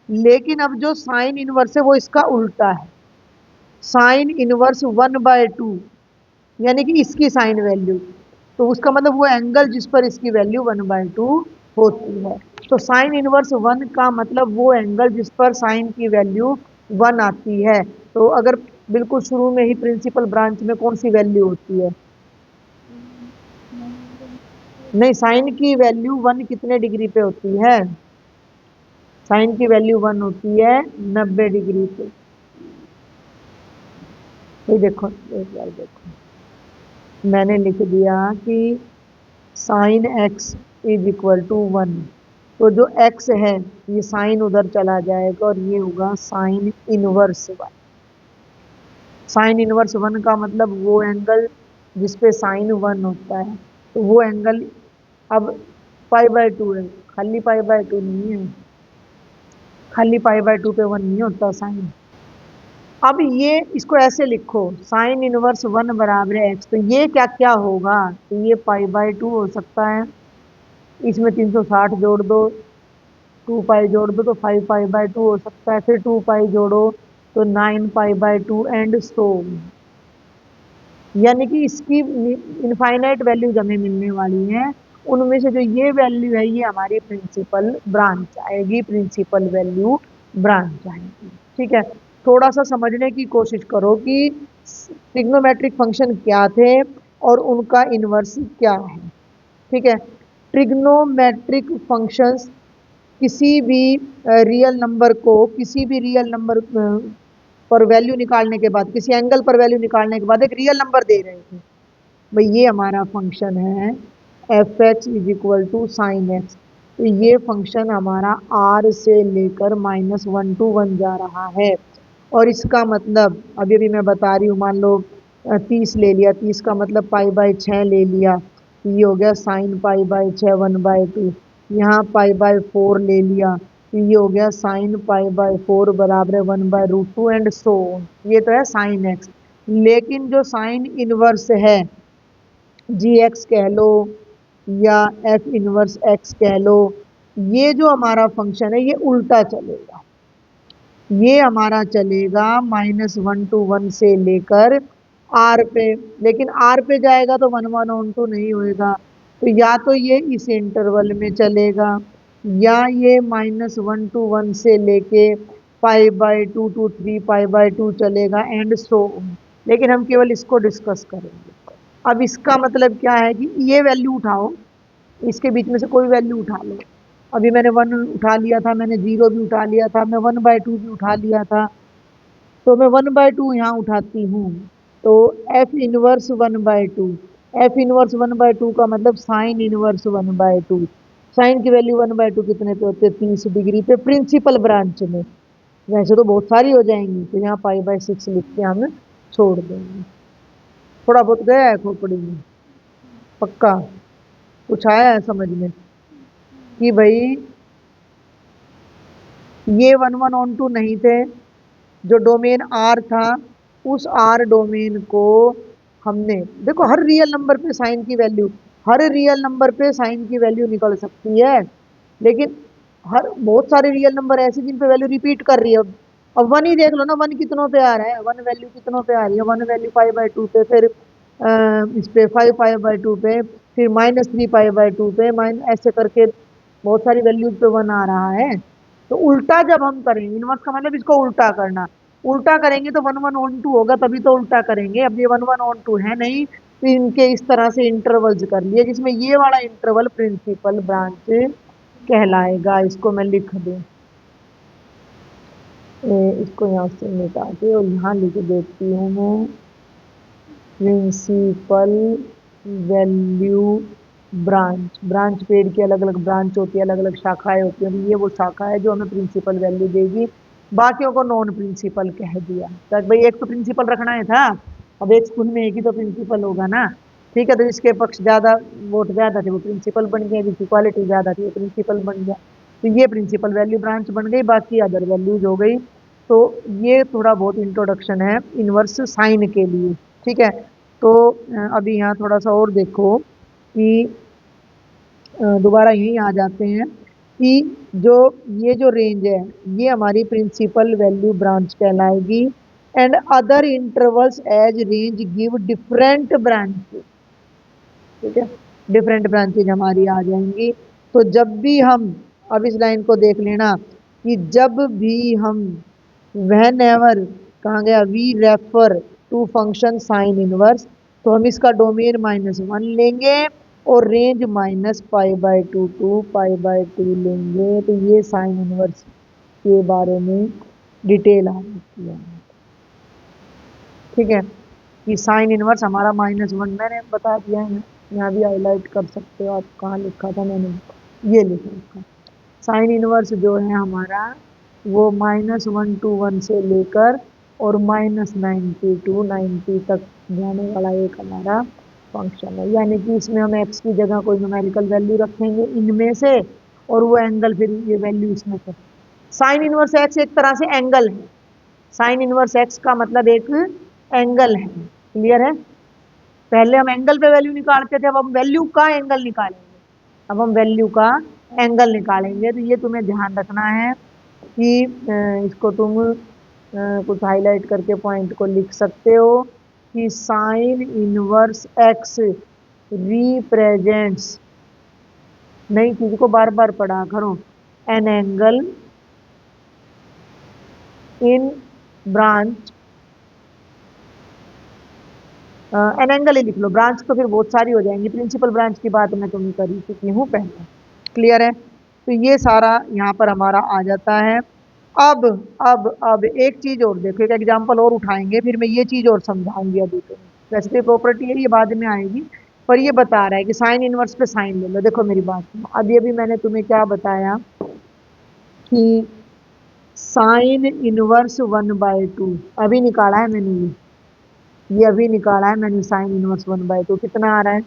लेकिन अब जो साइन इनवर्स है वो इसका उल्टा है। साइन इनवर्स 1/2 यानी कि इसकी साइन वैल्यू, तो उसका मतलब वो एंगल जिस पर इसकी वैल्यू 1/2 होती है। तो साइन इनवर्स वन का मतलब वो एंगल जिस पर साइन की वैल्यू 1 आती है। तो अगर बिल्कुल शुरू में ही प्रिंसिपल ब्रांच में कौन सी वैल्यू होती है, नहीं साइन की वैल्यू 1 कितने डिग्री पे होती है, साइन की वैल्यू 1 होती है 90 डिग्री पे। ये देखो एक बार देखो, मैंने लिख दिया कि sine x is equal to 1, तो जो x है ये साइन उधर चला जाएगा और ये होगा साइन इनवर्स 1। साइन इनवर्स 1 का मतलब वो एंगल जिस पे साइन 1 होता है, तो वो एंगल अब π/2 है, खाली π/2 नहीं है, खाली π/2 पे 1 नहीं होता साइन। अब ये इसको ऐसे लिखो, साइन इनवर्स 1 बराबर है x, तो ये क्या क्या होगा, तो ये π/2 हो सकता है, इसमें 360 जोड़ दो, 2 पाई जोड़ दो तो 5 π/2 हो सकता है, फिर 2 पाई जोड़ो तो 9 π/2 एंड सो। यानी कि इसकी इनफाइनाइट वैल्यूज हमें मिलने वाली हैं, उनमें से जो ये वैल्यू है ये हमारी प्रिंसिपल ब्रांच आएगी, प्रिंसिपल वैल्यू ब्रांच आएगी। ठीक है, थोड़ा सा समझने की कोशिश करो कि ट्रिग्नोमेट्रिक फंक्शन क्या थे और उनका इनवर्स क्या है। ठीक है, ट्रिग्नोमेट्रिक फंक्शंस किसी भी रियल नंबर को, किसी भी रियल नंबर पर वैल्यू निकालने के बाद, किसी एंगल पर वैल्यू निकालने के बाद एक रियल नंबर दे रहे थे। भाई ये हमारा फंक्शन है f x is equal to sine x, तो ये फंक्शन हमारा आर से लेकर -1 to 1 जा रहा है। और इसका मतलब अभी अभी मैं बता रही हूँ, मान लो 30 ले लिया, 30 का मतलब π/6 ले लिया, ये हो गया साइन π/6 1/2। यहाँ π/4 ले लिया, तो ये हो गया साइन π/4 बराबर है 1/√2 एंड सो। ये तो है साइन एक्स। लेकिन जो साइन इनवर्स है जी एक्स कह लो या एफ इनवर्स एक्स कह लो, ये जो हमारा फंक्शन है ये उल्टा चलेगा। ये हमारा चलेगा -1 to 1 से लेकर आर पे, लेकिन आर पे जाएगा तो 1/1 नहीं होएगा। तो या तो ये इस इंटरवल में चलेगा, या ये -1 to 1 से लेके π/2 to 3π/2 चलेगा एंड सो। लेकिन हम केवल इसको डिस्कस करेंगे। अब इसका मतलब क्या है कि ये वैल्यू उठाओ, इसके बीच में से कोई वैल्यू उठा लो। अभी मैंने 1 उठा लिया था, मैंने 0 भी उठा लिया था, मैं 1/2 भी उठा लिया था। तो मैं 1/2 यहाँ उठाती हूँ। तो एफ इनवर्स 1/2, एफ इनवर्स 1/2 का मतलब साइन इनवर्स 1/2। साइन की वैल्यू 1/2 कितने पे होते हैं? 30 डिग्री पे, प्रिंसिपल ब्रांच में। वैसे तो बहुत सारी हो जाएंगी, तो यहाँ π/6 लिख के हम छोड़ देंगे। थोड़ा बहुत गया है खोपड़ी में, पक्का कुछ आया है समझ में कि भाई ये 1/1 नहीं थे, जो डोमेन आर था उस आर डोमेन को हमने, देखो हर रियल नंबर पे साइन की वैल्यू, हर रियल नंबर पे साइन की वैल्यू निकल सकती है, लेकिन हर बहुत सारे रियल नंबर ऐसे जिन पे वैल्यू रिपीट कर रही है। अब 1 ही देख लो ना, 1 कितनों पे आ रहा है, 1 वैल्यू कितनों पे आ रही है, 1 वैल्यू π/2 पे, फिर इस पे 5π/2 पे, फिर -3π/2 पे, माइन ऐसे करके बहुत सारी वैल्यूज पे 1 आ रहा है। तो उल्टा जब हम करेंगे, इनवर्स का मतलब इसको उल्टा करना, उल्टा करेंगे तो 1/1 होगा, तभी तो उल्टा करेंगे। अब ये 1/1 है नहीं, तो इनके इस तरह से इंटरवल्स कर लिए, जिसमें ये वाला इंटरवल प्रिंसिपल ब्रांच कहलाएगा। इसको मैं लिख दूं, इसको यहाँ से मिटा के और यहाँ लिख देती हूँ मैं, प्रिंसिपल वैल्यू ब्रांच। ब्रांच पेड़ की अलग अलग ब्रांच होती है, अलग अलग शाखाएं होती हैं, ये वो शाखा है जो हमें प्रिंसिपल वैल्यू देगी। बाकियों को नॉन प्रिंसिपल कह दिया, तो भाई एक तो प्रिंसिपल रखना है था, अब एक स्कूल में एक ही तो प्रिंसिपल होगा ना। ठीक है, तो जिसके पक्ष ज्यादा वोट ज्यादा थे वो प्रिंसिपल बन गया, जिसकी क्वालिटी ज्यादा थी वो प्रिंसिपल बन गया। तो ये प्रिंसिपल वैल्यू ब्रांच बन गई, बाकी अदर वैल्यूज हो गई। तो ये थोड़ा बहुत इंट्रोडक्शन है इनवर्स साइन के लिए। ठीक है, तो अभी यहाँ थोड़ा सा और देखो कि दोबारा यहीं आ जाते हैं कि जो ये जो रेंज है ये हमारी प्रिंसिपल वैल्यू ब्रांच कहलाएगी। And other intervals as range give different branches. ठीक है, डिफरेंट ब्रांचेज हमारी आ जाएंगी। तो जब भी हम, अब इस लाइन को देख लेना कि जब भी हम, वेन एवर, कहाँ गया, we refer to function sine inverse, तो हम इसका डोमेन -1 लेंगे और रेंज -π/2 टू π/2 लेंगे। तो ये साइन इनवर्स के बारे में डिटेल आ जाती है। ठीक है, कि साइन इनवर्स हमारा -1, मैंने बता दिया है, यहाँ भी हाईलाइट कर सकते हो आप, कहाँ लिखा था मैंने, ये लिखा था। साइन इनवर्स जो है हमारा वो -1 to 1 से लेकर और -90 to 90 तक जाने वाला एक हमारा फंक्शन है। यानी कि इसमें हम एक्स की जगह कोई न्यूमेरिकल वैल्यू रखेंगे इनमें से, और वो एंगल फिर ये वैल्यू इसमें से। साइन इनवर्स एक्स एक तरह से एंगल है, साइन इनवर्स एक्स का मतलब एक एंगल है। क्लियर है? पहले हम एंगल पे वैल्यू निकालते थे, अब हम वैल्यू का एंगल निकालेंगे। अब हम वैल्यू का एंगल निकालेंगे। तो ये तुम्हें ध्यान रखना है कि इसको तुम कुछ हाईलाइट करके पॉइंट को लिख सकते हो कि साइन इनवर्स एक्स रिप्रेजेंट्स, नई चीज को बार बार पढ़ा करो, an angle in branch, an angle ही लिख लो, ब्रांच तो फिर बहुत सारी हो जाएंगी, प्रिंसिपल ब्रांच की बात मैं तुम्हें कर चुकी हूँ पहले। क्लियर है? तो ये सारा यहाँ पर हमारा आ जाता है। अब एक चीज और देखो, एक एग्जांपल और उठाएंगे, फिर मैं ये चीज और समझाऊंगी। अभी तो वैसे तो प्रॉपर्टी है, ये बाद में आएगी, पर ये बता रहा है कि साइन इनवर्स पे साइन ले लो। देखो मेरी बात सुनो, अभी अभी मैंने तुम्हें क्या बताया कि साइन इनवर्स 1/2 अभी निकाला है मैंने, ये अभी निकाला है मैंने, साइन इनवर्स 1/2 कितना आ रहा है?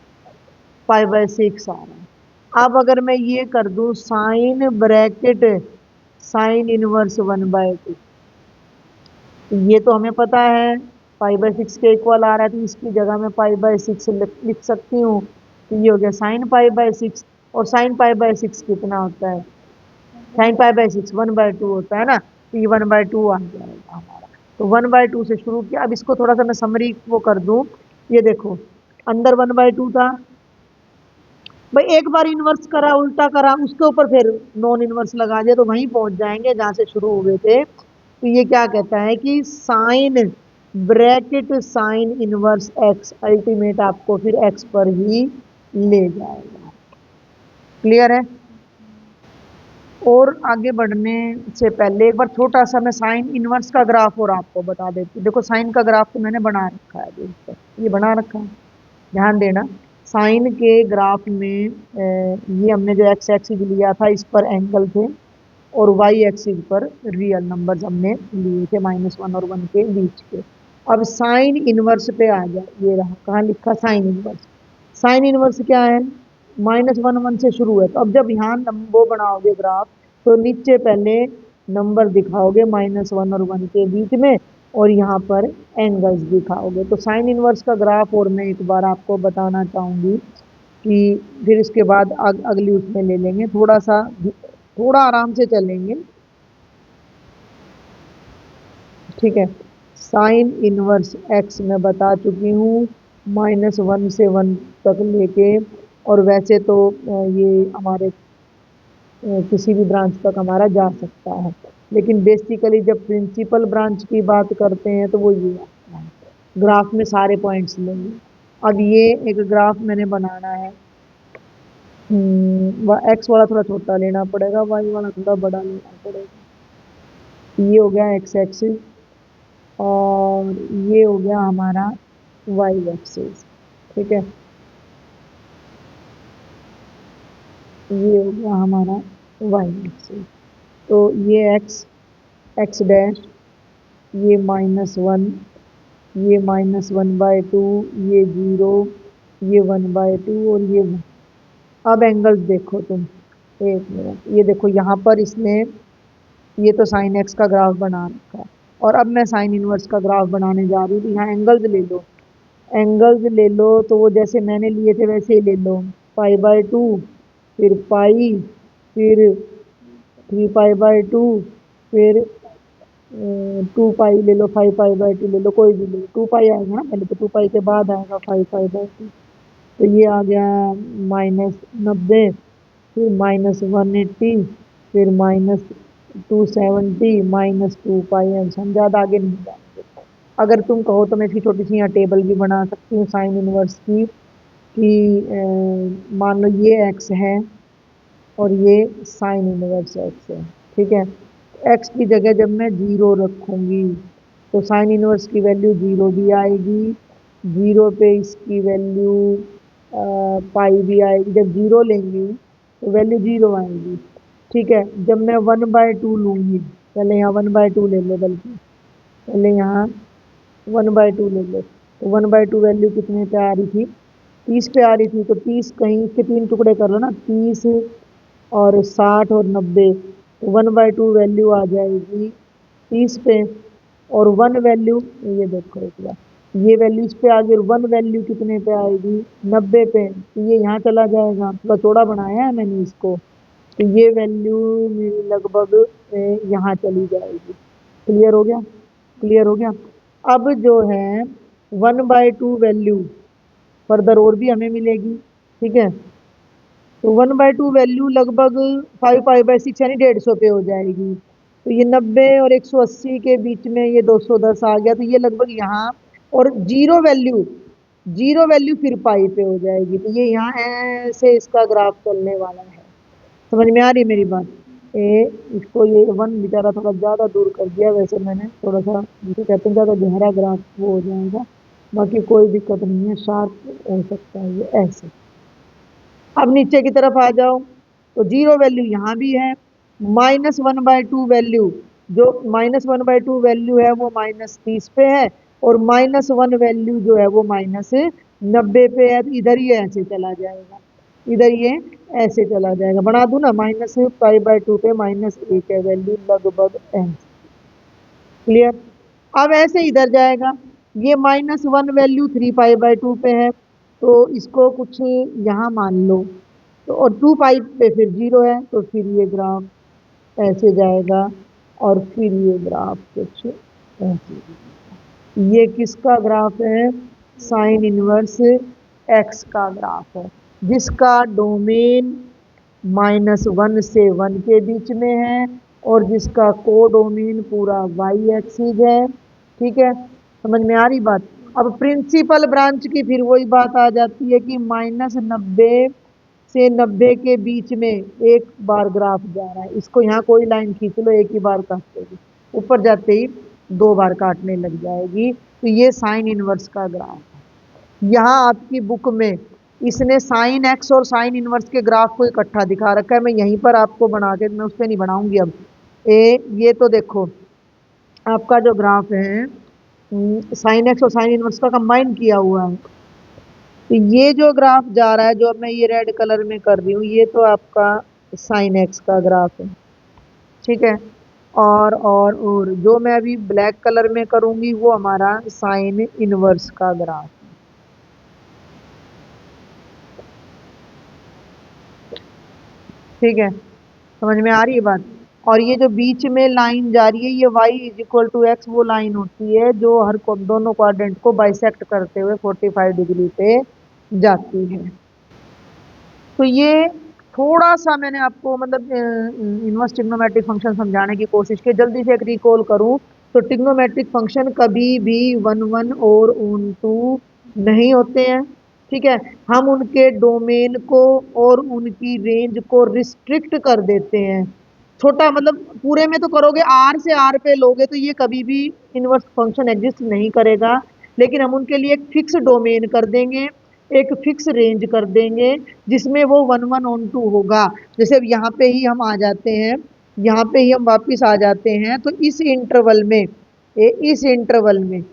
5/6 आ रहा है। अब अगर मैं ये कर दूं साइन ब्रैकेट साइन इनवर्स 1/2, ये तो हमें पता है π/6 के इक्वल आ रहा है तो इसकी जगह में π/6 लिख सकती हूँ। तो ये हो गया साइन π/6। और साइन π/6 कितना होता है? साइन π/6 1/2 होता है ना, तो ये 1/2 आ जाएगा हमारा। तो 1/2 से शुरू किया। अब इसको थोड़ा सा मैं समरी वो कर दूं। ये देखो, अंदर 1/2 था भाई, एक बार इन्वर्स करा, उल्टा करा, उसके ऊपर फिर नॉन इन्वर्स लगा दिया, तो वहीं पहुंच जाएंगे जहां से शुरू हुए थे। तो ये क्या कहता है कि sine bracket sine inverse x ultimate आपको फिर एक्स पर ही ले जाएगा। क्लियर है? और आगे बढ़ने से पहले एक बार छोटा सा मैं साइन इनवर्स का ग्राफ और आपको बता देती हूँ। देखो साइन का ग्राफ तो मैंने बना रखा है, ये बना रखा है, ध्यान देना। साइन के ग्राफ में ये हमने जो एक्स एक्सिस लिया था इस पर एंगल थे, और वाई एक्सिस पर रियल नंबर्स हमने लिए थे -1 और 1 के बीच के। अब साइन इनवर्स पे आ जाए, ये रहा, कहाँ लिखा साइन इनवर्स। साइन इनवर्स क्या है? -1 1 से शुरू है, तो अब जब यहाँ वो बनाओगे ग्राफ, तो नीचे पहले नंबर दिखाओगे -1 और 1 के बीच में, और यहाँ पर एंगल्स दिखाओगे। तो साइन इनवर्स का ग्राफ और मैं एक बार आपको बताना चाहूंगी कि फिर इसके बाद अगली उसमें ले लेंगे, थोड़ा आराम से चलेंगे, ठीक है। साइन इनवर्स एक्स मैं बता चुकी हूँ, -1 से 1 तक लेके, और वैसे तो ये हमारे किसी भी ब्रांच तक हमारा जा सकता है, लेकिन बेसिकली जब प्रिंसिपल ब्रांच की बात करते हैं तो वो ये आता है। ग्राफ में सारे पॉइंट्स लेंगे। अब ये एक ग्राफ मैंने बनाना है, एक्स वाला थोड़ा छोटा लेना पड़ेगा, वाई वाला थोड़ा बड़ा लेना पड़ेगा। ये हो गया एक्स एक्सिस, और ये हो गया हमारा वाई एक्सिस, ठीक है। ये हो गया हमारा वाई एक्सिस। तो ये एक्स डैश, ये -1, ये -1/2, ये 0, ये 1/2, और ये 1। अब एंगल्स देखो तुम, एक मिनट, ये देखो यहाँ पर इसने ये तो साइन एक्स का ग्राफ बना रखा है, और अब मैं साइन इनवर्स का ग्राफ बनाने जा रही हूँ। तो यहाँ एंगल्स ले लो, एंगल्स ले लो, तो वो जैसे मैंने लिए थे वैसे ही ले लो। π/2, फिर पाई, फिर 3π/2, फिर 2 पाई ले लो, 5π/2 ले लो, कोई भी ले लो। 2 पाई आएगा ना पहले, तो 2 पाई के बाद आएगा 5π/2। तो ये आ गया -90, फिर -180, फिर -270, -2 पाई। हम ज़्यादा आगे नहीं जाएंगे। अगर तुम कहो तो मैं इसकी छोटी सी यहाँ टेबल भी बना सकती हूँ साइन इनवर्स की, कि मान लो ये एक्स है और ये साइन इनवर्स एक्स है, ठीक है। एक्स की जगह जब मैं 0 रखूंगी तो साइन इनवर्स की वैल्यू 0 भी आएगी, 0 पे इसकी वैल्यू पाई भी आएगी। जब 0 लेंगी तो वैल्यू 0 आएगी, ठीक है। जब मैं 1/2 लूंगी, पहले यहाँ 1/2 ले लो, बल्कि पहले यहाँ 1/2 ले लो, तो 1/2 वैल्यू कितने पे आ रही थी? 30 पे आ रही थी। तो 30 कहीं के 3 टुकड़े कर लो ना, 30 और 60 और 90, तो 1/2 वैल्यू आ जाएगी 30 पे, और 1 वैल्यू, ये देखो एक बार, ये वैल्यू इस पे आ गई, और 1 वैल्यू कितने पे आएगी? 90 पे। तो ये यहाँ चला जाएगा, थोड़ा चौड़ा बनाया है मैंने इसको, तो ये वैल्यू मेरी लगभग यहाँ चली जाएगी। क्लियर हो गया? क्लियर हो गया? अब जो है 1/2 वैल्यू फर्दर और भी हमें मिलेगी, ठीक है। तो 1/2 वैल्यू लगभग 5π/6 यानी 150 पे हो जाएगी। तो ये 90 और 180 के बीच में ये 210 आ गया, तो ये लगभग यहाँ, और जीरो वैल्यू फिर पाई पे हो जाएगी। तो ये यहाँ ऐसे इसका ग्राफ चलने वाला है। समझ में आ रही है मेरी बात? इसको ये 1 बेचारा थोड़ा ज़्यादा दूर कर दिया, वैसे मैंने थोड़ा सा, जिसे कहते हैं ज़्यादा गहरा ग्राफ वो हो जाएगा, बाकी कोई दिक्कत नहीं है, शार्प हो सकता है ये ऐसे। अब नीचे की तरफ आ जाओ, तो 0 वैल्यू यहाँ भी है, -1/2 वैल्यू, जो -1/2 वैल्यू है वो -30 पे है, और -1 वैल्यू जो है वो -90 पे है। तो इधर ये ऐसे चला जाएगा, इधर ये ऐसे चला जाएगा। बना दूं ना, -π/2 पे -1 है वैल्यू, लगभग ऐसे। क्लियर? अब ऐसे इधर जाएगा, ये -1 वैल्यू 3π/2 पे है, तो इसको कुछ यहाँ मान लो, तो और 2π पे फिर 0 है, तो फिर ये ग्राफ ऐसे जाएगा और फिर ये ग्राफ कुछ ऐसे। ये किसका ग्राफ है? साइन इनवर्स एक्स का ग्राफ है, जिसका डोमेन -1 से 1 के बीच में है और जिसका कोडोमेन पूरा वाई एक्सिस है। ठीक है, समझ में आ रही बात? अब प्रिंसिपल ब्रांच की फिर वही बात आ जाती है कि -90 से 90 के बीच में एक बार ग्राफ जा रहा है। इसको यहाँ कोई लाइन खींच लो, एक ही बार काटेगी, ऊपर जाते ही 2 बार काटने लग जाएगी। तो ये साइन इनवर्स का ग्राफ है। यहाँ आपकी बुक में इसने साइन एक्स और साइन इनवर्स के ग्राफ को इकट्ठा दिखा रखा है। मैं यहीं पर आपको बना के, मैं उस पर नहीं बनाऊंगी अब। ये तो देखो आपका जो ग्राफ है साइन एक्स और साइन इनवर्स का कंबाइन किया हुआ है। तो ये जो ग्राफ जा रहा है, जो अब मैं ये रेड कलर में कर रही हूँ, ये तो आपका साइन एक्स का ग्राफ है। ठीक है, और जो मैं अभी ब्लैक कलर में करूंगी वो हमारा साइन इनवर्स का ग्राफ। ठीक है, समझ में आ रही है बात? और ये जो बीच में लाइन जा रही है, ये y = x वो लाइन होती है जो हर को दोनों क्वाड्रेंट को बाइसेक्ट करते हुए 45 डिग्री पे जाती है। तो ये थोड़ा सा मैंने आपको मतलब इनवर्स ट्रिग्नोमेट्रिक फंक्शन समझाने की कोशिश की। जल्दी से एक रिकॉल करूं तो ट्रिग्नोमेट्रिक फंक्शन कभी भी 1 1 और ऑन टू नहीं होते हैं। ठीक है, हम उनके डोमेन को और उनकी रेंज को रिस्ट्रिक्ट कर देते हैं। छोटा मतलब पूरे में तो करोगे, आर से आर पे लोगे तो ये कभी भी इनवर्स फंक्शन एग्जिस्ट नहीं करेगा। लेकिन हम उनके लिए एक फिक्स डोमेन कर देंगे, एक फिक्स रेंज कर देंगे, जिसमें वो 1 1 ऑन 2 होगा। जैसे अब यहाँ पे ही हम आ जाते हैं, यहाँ पे ही हम वापिस आ जाते हैं, तो इस इंटरवल में इस इंटरवल में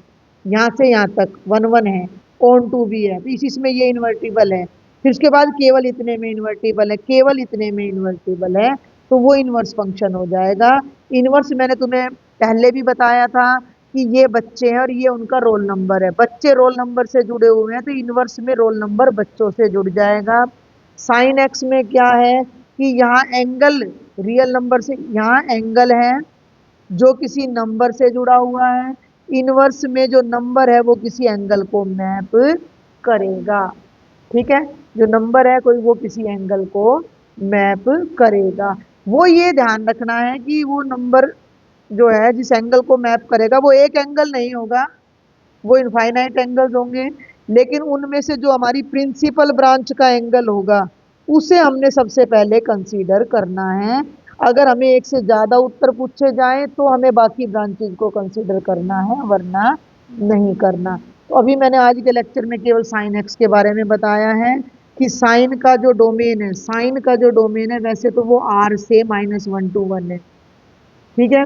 यहाँ से यहाँ तक 1 1 है, ऑन 2 भी है, तो इसमें ये इन्वर्टिबल है। फिर उसके बाद केवल इतने में इन्वर्टिबल है, केवल इतने में इन्वर्टिबल है, तो वो इनवर्स फंक्शन हो जाएगा। इनवर्स मैंने तुम्हें पहले भी बताया था कि ये बच्चे हैं और ये उनका रोल नंबर है। बच्चे रोल नंबर से जुड़े हुए हैं, तो इनवर्स में रोल नंबर बच्चों से जुड़ जाएगा। साइन एक्स में क्या है कि यहाँ एंगल रियल नंबर से, यहाँ एंगल है जो किसी नंबर से जुड़ा हुआ है। इनवर्स में जो नंबर है वो किसी एंगल को मैप करेगा। ठीक है, जो नंबर है कोई, वो किसी एंगल को मैप करेगा। वो ये ध्यान रखना है कि वो नंबर जो है जिस एंगल को मैप करेगा वो एक एंगल नहीं होगा, वो इनफाइनाइट एंगल्स होंगे। लेकिन उनमें से जो हमारी प्रिंसिपल ब्रांच का एंगल होगा उसे हमने सबसे पहले कंसीडर करना है। अगर हमें एक से ज्यादा उत्तर पूछे जाएं तो हमें बाकी ब्रांचेज को कंसीडर करना है, वरना नहीं करना। तो अभी मैंने आज के लेक्चर में केवल साइन एक्स के बारे में बताया है कि साइन का जो डोमेन है, साइन का जो डोमेन है वैसे तो वो आर से -1 to 1 है। ठीक है,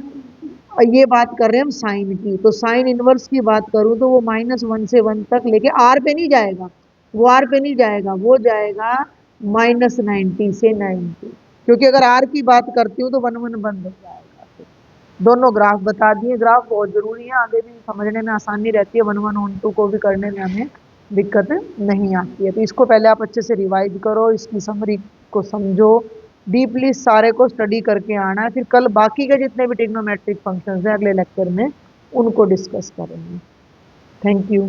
और ये बात कर रहे हैं हम साइन की, तो साइन इनवर्स की बात करूं तो वो -1 से 1 तक लेके आर पे नहीं जाएगा, वो आर पे नहीं जाएगा, वो जाएगा -90 से 90। क्योंकि अगर आर की बात करती हूँ तो 1 1 बंद हो जाएगा। दोनों ग्राफ बता दिए, ग्राफ बहुत जरूरी है, आगे भी समझने में आसानी रहती है, 1 1 ऑन 2 को भी करने में हमें दिक्कत नहीं आती है। तो इसको पहले आप अच्छे से रिवाइज करो, इसकी समरी को समझो, डीपली सारे को स्टडी करके आना है। फिर कल बाकी के जितने भी ट्रिग्नोमेट्रिक फंक्शंस हैं अगले लेक्चर में उनको डिस्कस करेंगे। Thank you.